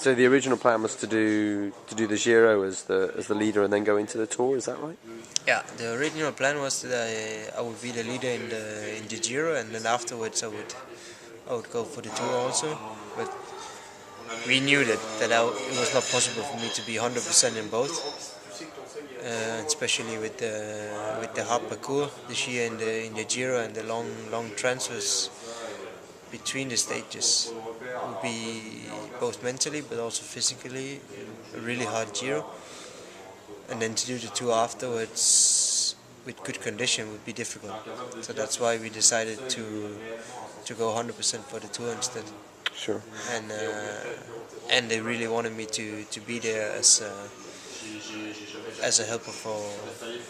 So the original plan was to do the Giro as the leader and then go into the Tour. Is that right? Yeah, the original plan was that I would be the leader in the Giro, and then afterwards I would go for the Tour also. But we knew that it was not possible for me to be 100% in both, especially with the hard parcours this year in the Giro and the long transfers between the stages would be both mentally but also physically a really hard Giro, and then to do the Tour afterwards with good condition would be difficult. So that's why we decided to go 100% for the Tour instead. Sure. And they really wanted me to be there as a helper for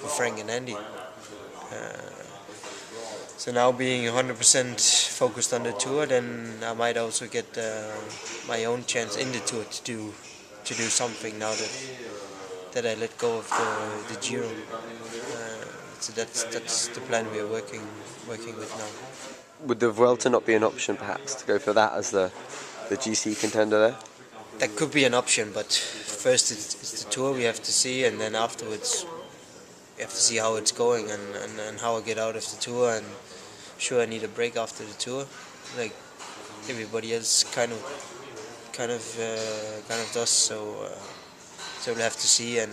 Frank and Andy. So now being 100% focused on the Tour, then I might also get my own chance in the Tour to do something now that I let go of the Giro. So that's the plan we are working with now. Would the Vuelta not be an option, perhaps, to go for that as the GC contender there? That could be an option, but first it's the Tour we have to see, and then afterwards we have to see how it's going and how I get out of the Tour. And sure, I need a break after the Tour, like everybody else kind of does. So we'll have to see, and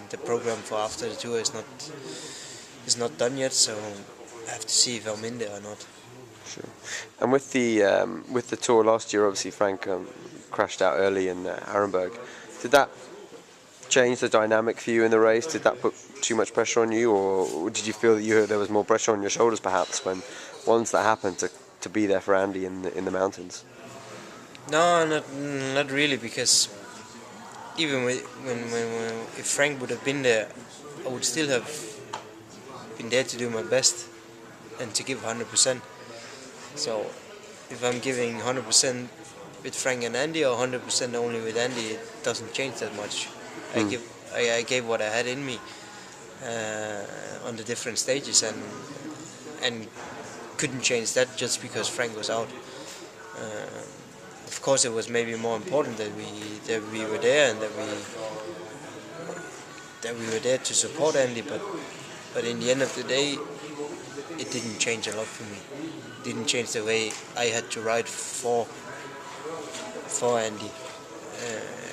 the program for after the Tour is not done yet. So I have to see if I'm in there or not. Sure. And with the Tour last year, obviously Frank crashed out early in Arenberg. Did that change the dynamic for you in the race? Did that put too much pressure on you, or did you feel that there was more pressure on your shoulders perhaps once that happened to be there for Andy in the mountains? No, not really, because even when if Frank would have been there, I would still have been there to do my best and to give 100%. So if I'm giving 100% with Frank and Andy or 100% only with Andy, it doesn't change that much. I gave what I had in me on the different stages, and couldn't change that just because Frank was out. Of course, it was maybe more important that we were there and that we were there to support Andy, but in the end of the day, it didn't change a lot for me. It didn't change the way I had to ride for Andy.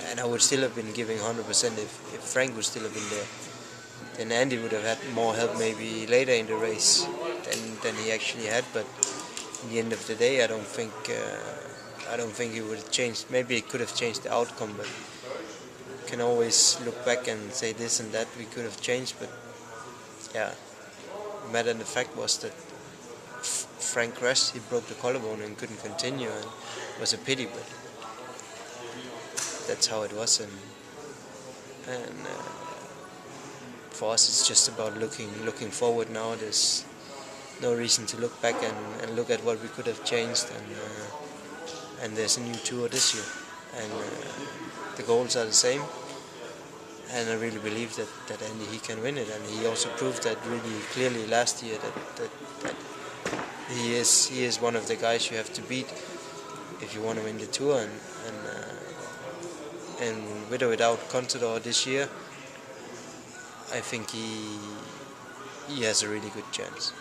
And I would still have been giving 100% if Frank would still have been there. Then Andy would have had more help maybe later in the race than he actually had. But in the end of the day, I don't think it would have changed. Maybe it could have changed the outcome, but you can always look back and say this and that we could have changed. But yeah, the matter and the fact was that Frank crashed. He broke the collarbone and couldn't continue, and it was a pity, but that's how it was, and for us it's just about looking forward now. There's no reason to look back and look at what we could have changed, and there's a new Tour this year, and the goals are the same, and I really believe that Andy, he can win it, and he also proved that really clearly last year that he is one of the guys you have to beat if you want to win the Tour, and with or without Contador this year, I think he has a really good chance.